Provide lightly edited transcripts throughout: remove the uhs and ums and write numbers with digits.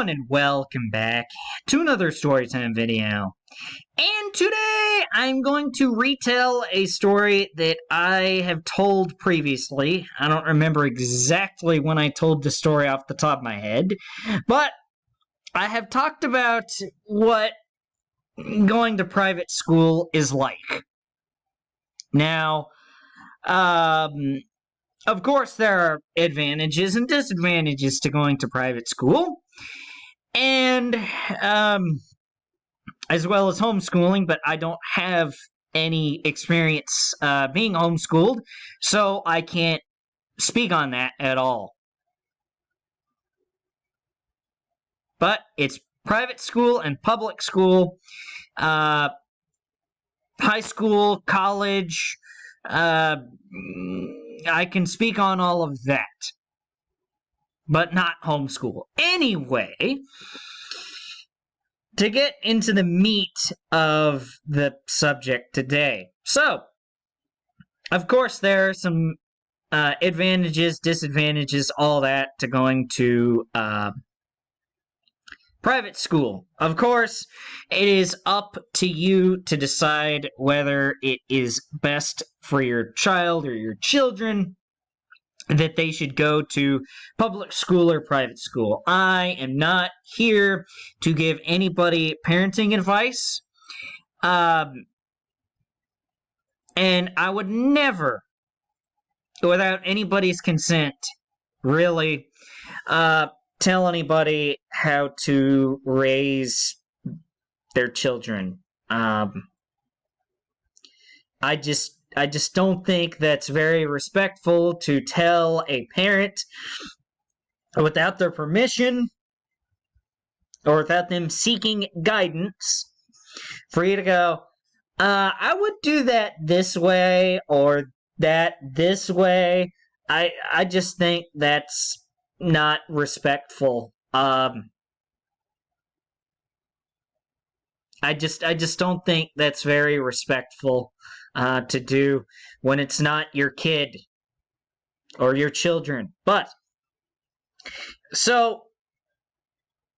everyone, and welcome back to another Storytime video. And today I'm going to retell a story that I have told previously. I don't remember exactly when I told the story off the top of my head, but I have talked about what going to private school is like. Now, of course, there are advantages and disadvantages to going to private school, and as well as homeschooling, but I don't have any experience being homeschooled, so I can't speak on that at all. But it's private school and public school, high school, college. I can speak on all of that, but not homeschool. Anyway, to get into the meat of the subject today. So, of course, there are some advantages, disadvantages, all that to going to private school. Of course, it is up to you to decide whether it is best for your child or your children that they should go to public school or private school. I am not here to give anybody parenting advice. And I would never, without anybody's consent, really, tell anybody how to raise their children. I just don't think that's very respectful to tell a parent without their permission or without them seeking guidance for you to go, I would do that this way or that this way. I just think that's not respectful. I just don't think that's very respectful to do when it's not your kid or your children. But so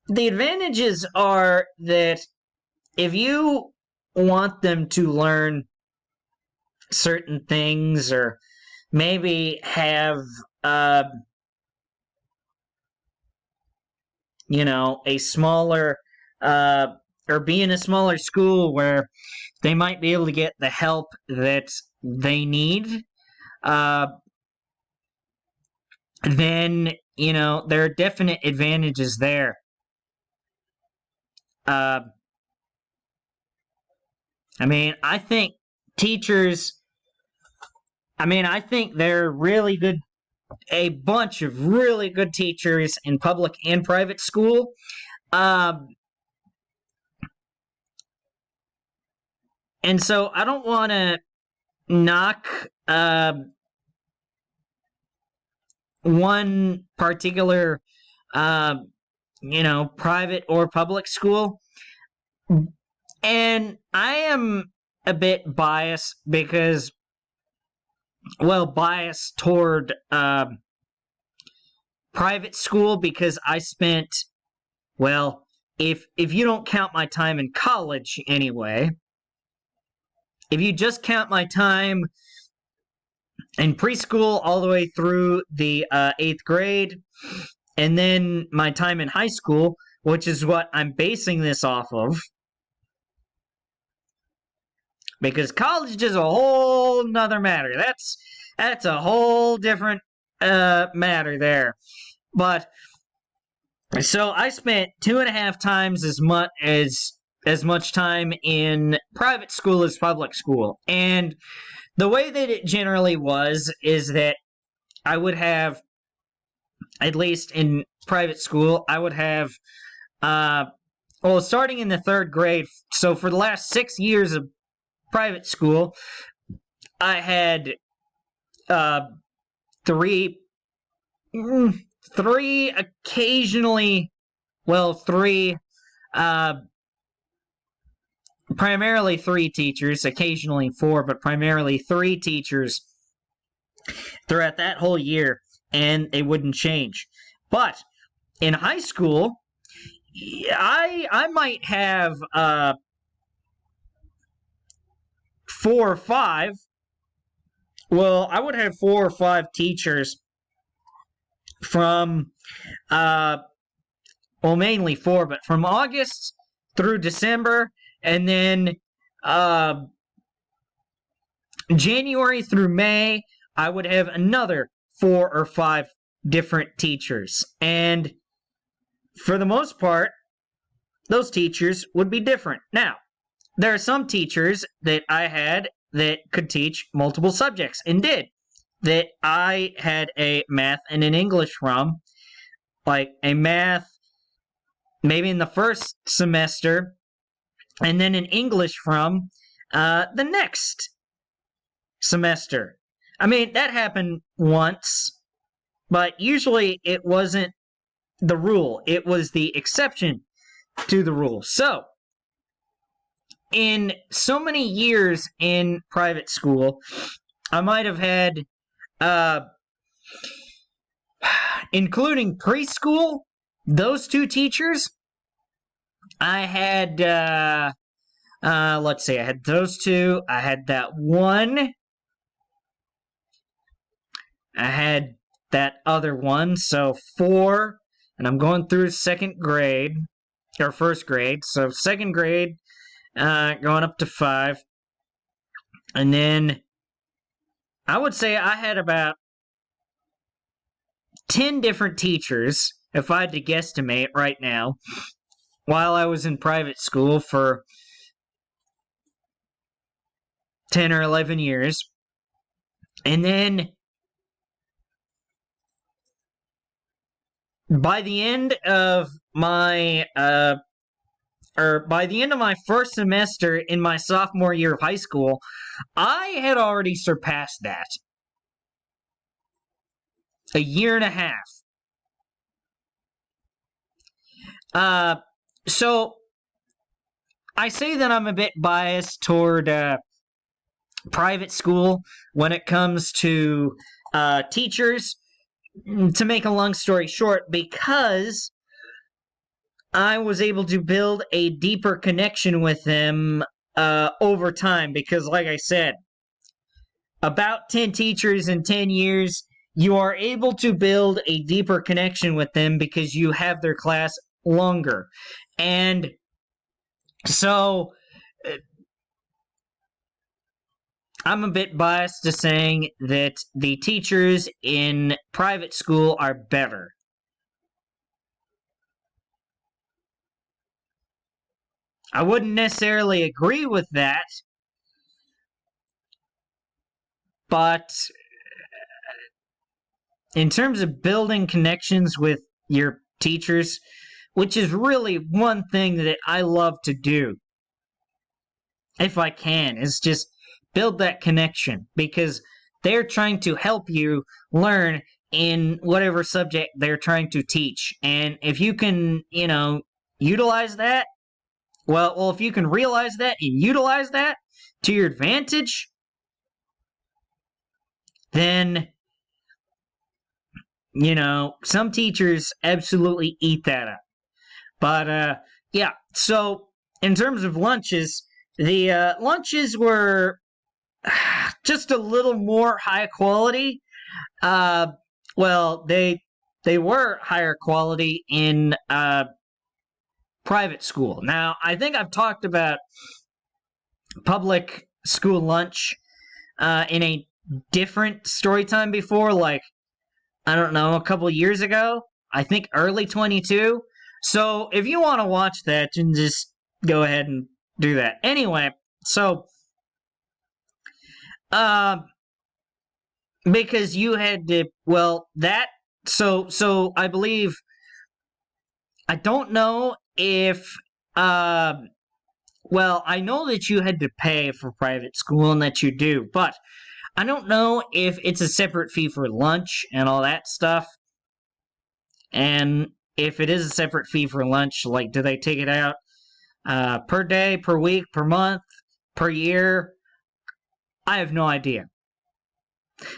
the advantages are that if you want them to learn certain things or maybe have a smaller or be in a smaller school where they might be able to get the help that they need, then, there are definite advantages there. I think teachers, I think they're really good, a bunch of really good teachers in public and private school. And so I don't want to knock one particular, private or public school. And I am a bit biased because, biased toward private school because I spent, if you don't count my time in college anyway, if you just count my time in preschool all the way through the 8th grade, and then my time in high school, which is what I'm basing this off of, because college is a whole nother matter. That's a whole different matter there. But so I spent 2.5 times as much time in private school as public school. And the way that it generally was is that I would have, at least in private school, I would have, starting in the 3rd grade, so for the last 6 years of private school, I had three occasionally, primarily 3 teachers, occasionally 4, but primarily 3 teachers throughout that whole year, and they wouldn't change. But in high school, I might have 4 or 5. Well, I would have 4 or 5 teachers from well, mainly 4, but from August through December, and then uh, January through May, I would have another 4 or 5 different teachers. And for the most part, those teachers would be different. Now, there are some teachers that I had that could teach multiple subjects and did. That I had a math and an English from, like a math maybe in the first semester, and then an English from the next semester. I mean, that happened once, but usually it wasn't the rule, it was the exception to the rule. So, in so many years in private school, I might have had, including preschool, those 2 teachers. I had, let's see, I had those 2. I had that one. I had that other one. So 4, and I'm going through second grade, or first grade. So second grade, going up to 5. And then I would say I had about 10 different teachers, if I had to guesstimate right now, while I was in private school for 10 or 11 years. And then by the end of my first semester in my sophomore year of high school, I had already surpassed that. A year and a half. So I say that I'm a bit biased toward private school when it comes to teachers, to make a long story short, because I was able to build a deeper connection with them over time. Because, like I said, about 10 teachers in 10 years, you are able to build a deeper connection with them because you have their class longer. And so I'm a bit biased to saying that the teachers in private school are better. I wouldn't necessarily agree with that, but in terms of building connections with your teachers, which is really one thing that I love to do, if I can, is just build that connection, because they're trying to help you learn in whatever subject they're trying to teach. And if you can, utilize that, well, if you can realize that and utilize that to your advantage, then, some teachers absolutely eat that up. But, yeah, so in terms of lunches, the lunches were just a little more high quality. Well, they were higher quality in private school. Now, I think I've talked about public school lunch in a different story time before, like, I don't know, a couple years ago. I think early 22. So if you want to watch that, then just go ahead and do that. Anyway, so because you had to, so I believe, I don't know if, I know that you had to pay for private school and that you do, but I don't know if it's a separate fee for lunch and all that stuff. And if it is a separate fee for lunch, like, do they take it out per day, per week, per month, per year? I have no idea.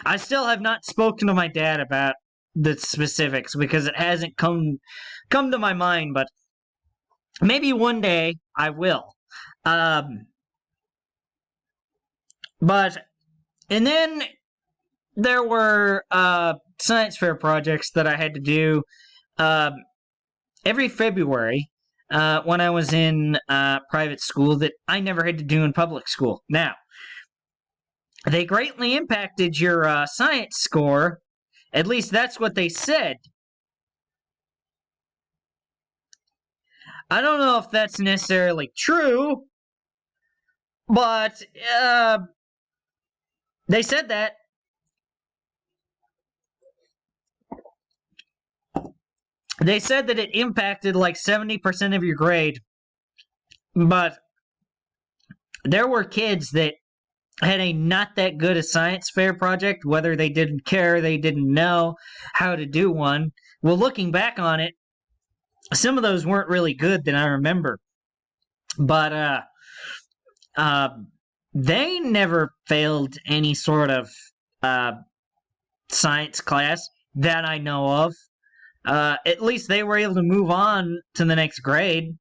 I still have not spoken to my dad about the specifics because it hasn't come to my mind, but Maybe one day I will. Um, but and then there were science fair projects that I had to do um, every February when I was in private school that I never had to do in public school. Now, they greatly impacted your science score. At least that's what they said. I don't know if that's necessarily true, but they said that. They said that it impacted like 70% of your grade, but there were kids that had a not that good a science fair project, whether they didn't care, they didn't know how to do one. Well, looking back on it, some of those weren't really good that I remember. But uh, they never failed any sort of uh, science class that I know of. At least they were able to move on to the next grade.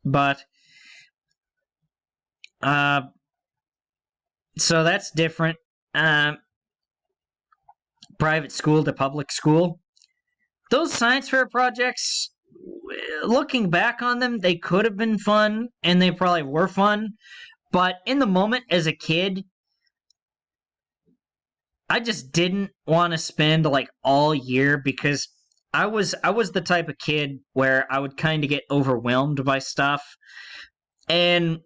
But uh, so that's different. Private school to public school. Those science fair projects, looking back on them, they could have been fun, and they probably were fun. But in the moment, as a kid, I just didn't want to spend like all year because I was the type of kid where I would kind of get overwhelmed by stuff. And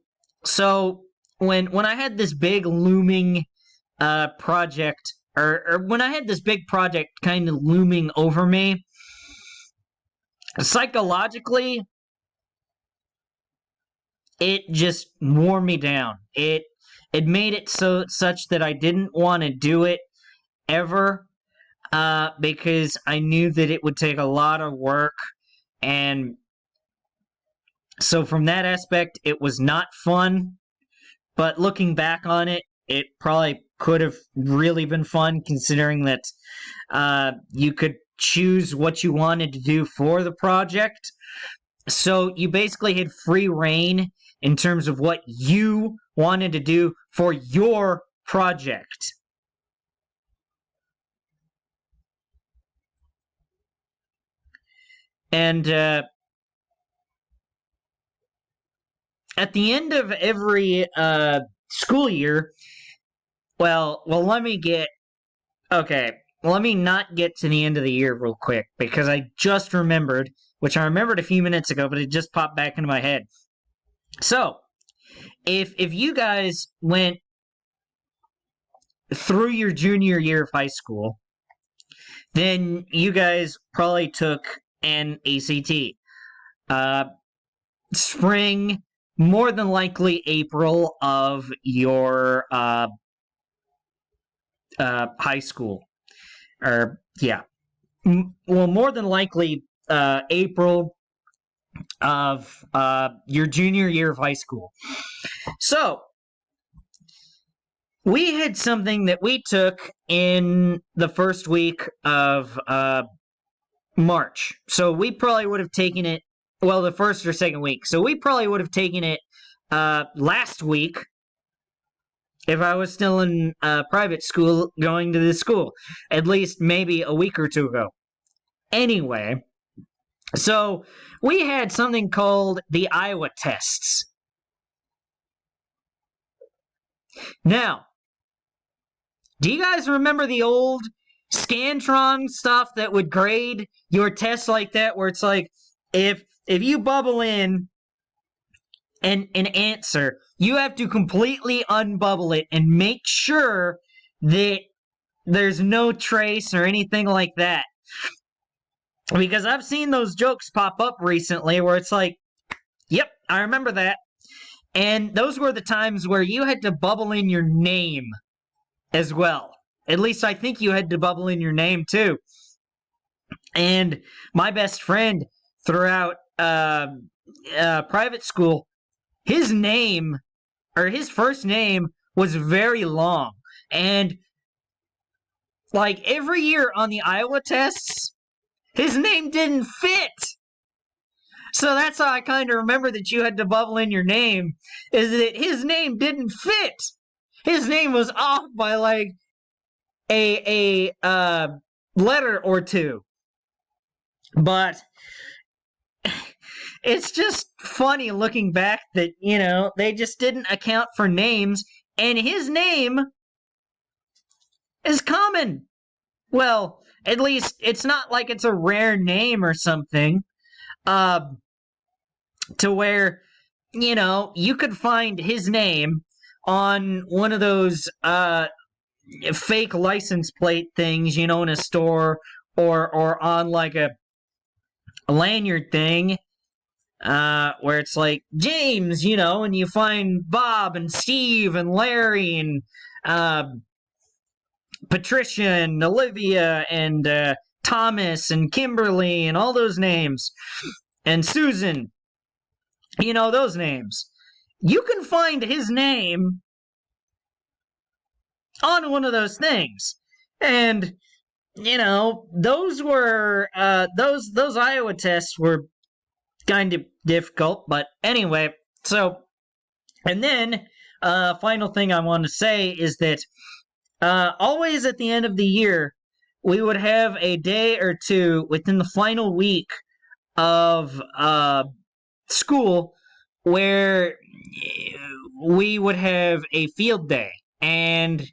so when I had this big looming project or when I had this big project kind of looming over me, psychologically it just wore me down. It made it such that I didn't want to do it ever because I knew that it would take a lot of work. And so, from that aspect, it was not fun. But looking back on it, it probably could have really been fun considering that you could choose what you wanted to do for the project. So, you basically had free reign in terms of what you wanted to do for your project. And at the end of every school year, let me get okay. Let me not get to the end of the year real quick because I just remembered, which I remembered a few minutes ago, but it just popped back into my head. So, if you guys went through your junior year of high school, then you guys probably took an ACT. Spring, more than likely April of your high school. Or, yeah. Well, more than likely April of your junior year of high school. So, we had something that we took in the first week of March. So we probably would have taken it, well, the first or second week. So we probably would have taken it last week if I was still in private school going to this school. At least maybe a week or two ago. Anyway, so we had something called the Iowa tests. Now, do you guys remember the old Scantron stuff that would grade your tests like that, where it's like, if you bubble in an answer, you have to completely unbubble it and make sure that there's no trace or anything like that. Because I've seen those jokes pop up recently where it's like, yep, I remember that. And those were the times where you had to bubble in your name as well. At least I think you had to bubble in your name too. And my best friend throughout private school, his name, or his first name, was very long. And like every year on the Iowa tests, his name didn't fit. So that's how I kind of remember that you had to bubble in your name, is that his name didn't fit. His name was off by like a letter or two. But it's just funny looking back that, they just didn't account for names, and his name is common. Well, at least it's not like it's a rare name or something, to where, you could find his name on one of those fake license plate things, in a store, or on like a lanyard thing, where it's like James, and you find Bob and Steve and Larry and Patricia and Olivia and Thomas and Kimberly and all those names, and Susan, those names. You can find his name on one of those things. And those were those Iowa tests were kind of difficult, but anyway. So, and then final thing I want to say is that always at the end of the year, we would have a day or two within the final week of school where we would have a field day, and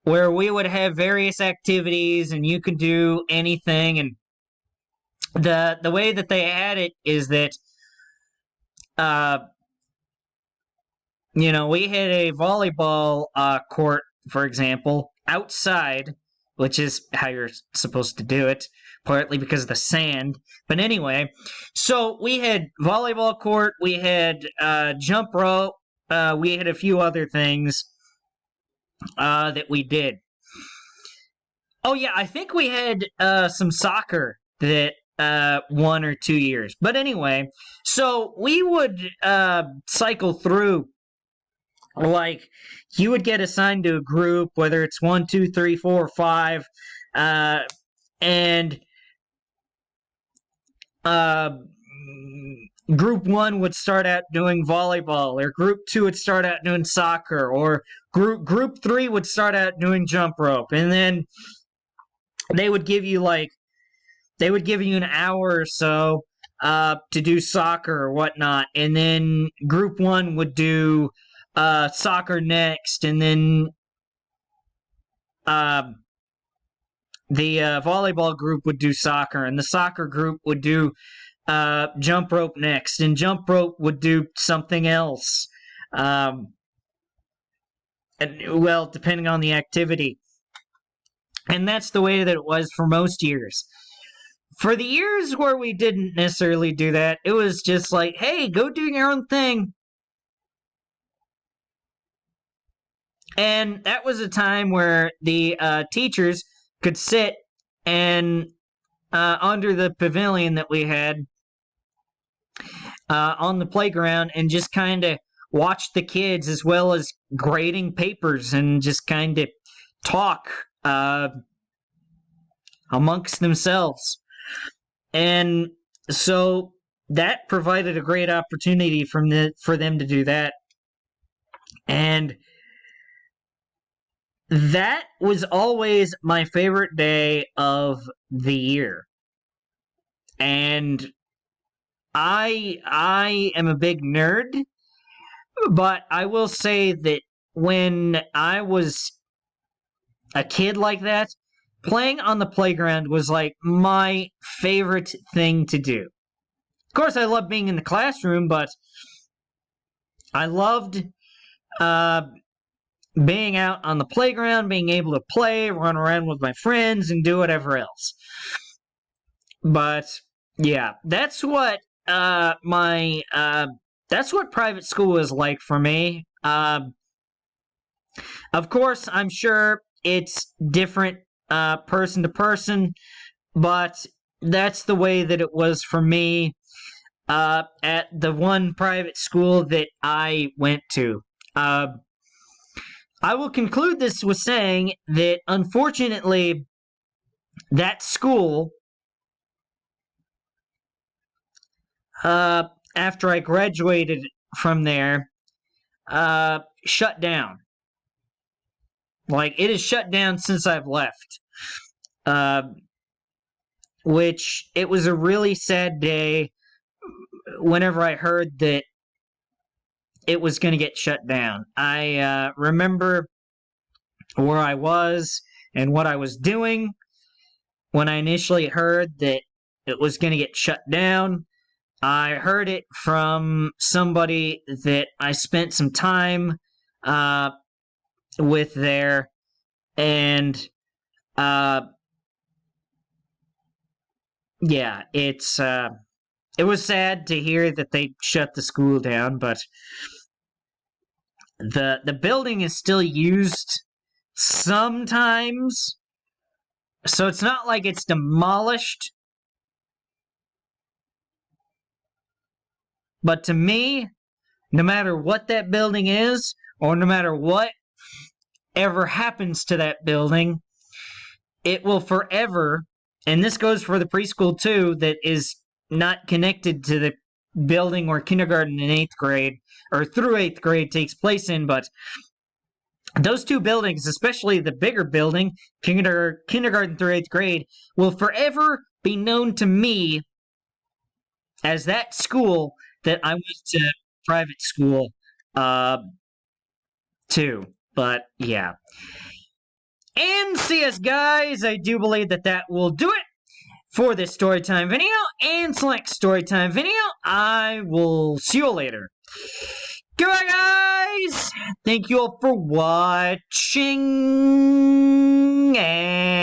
where we would have various activities and you could do anything. And the way that they had it is that we had a volleyball court, for example, outside, which is how you're supposed to do it, partly because of the sand. But anyway, so we had volleyball court, we had jump rope, we had a few other things that we did. Oh yeah, I think we had some soccer that 1 or 2 years. But anyway, so we would cycle through. Like, you would get assigned to a group, whether it's 1, 2, 3, 4, or 5, and Group 1 would start out doing volleyball, or Group 2 would start out doing soccer, or Group 3 would start out doing jump rope, and then they would give you an hour or so to do soccer or whatnot, and then Group 1 would do soccer next, and then the volleyball group would do soccer, and the soccer group would do jump rope next, and jump rope would do something else. And, well, depending on the activity. And that's the way that it was for most years. For the years where we didn't necessarily do that, it was just like, hey, go do your own thing. And that was a time where the teachers could sit and under the pavilion that we had on the playground and just kind of watch the kids, as well as grading papers, and just kind of talk amongst themselves. And so that provided a great opportunity for them to do that. And that was always my favorite day of the year. And I am a big nerd, but I will say that when I was a kid like that, playing on the playground was like my favorite thing to do. Of course, I loved being in the classroom, but I loved being out on the playground, being able to play, run around with my friends, and do whatever else. But yeah, that's what that's what private school is like for me. Of course, I'm sure it's different person to person, but that's the way that it was for me at the one private school that I went to. I will conclude this with saying that unfortunately, that school, after I graduated from there, shut down. Like, it has shut down since I've left. Uh, which it was a really sad day whenever I heard that it was going to get shut down. I remember where I was and what I was doing when I initially heard that it was going to get shut down. I heard it from somebody that I spent some time with there, and yeah, it was sad to hear that they shut the school down, but the building is still used sometimes, so it's not like it's demolished. But to me, no matter what that building is, or no matter what ever happens to that building, it will forever, and this goes for the preschool too, that is not connected to the building where kindergarten and 8th grade, or through 8th grade takes place in, but those two buildings, especially the bigger building, kindergarten through 8th grade, will forever be known to me as that school that I went to private school too. But yeah. And CS guys, I do believe that will do it for this storytime video and select storytime video. I will see you later. Goodbye, guys! Thank you all for watching, and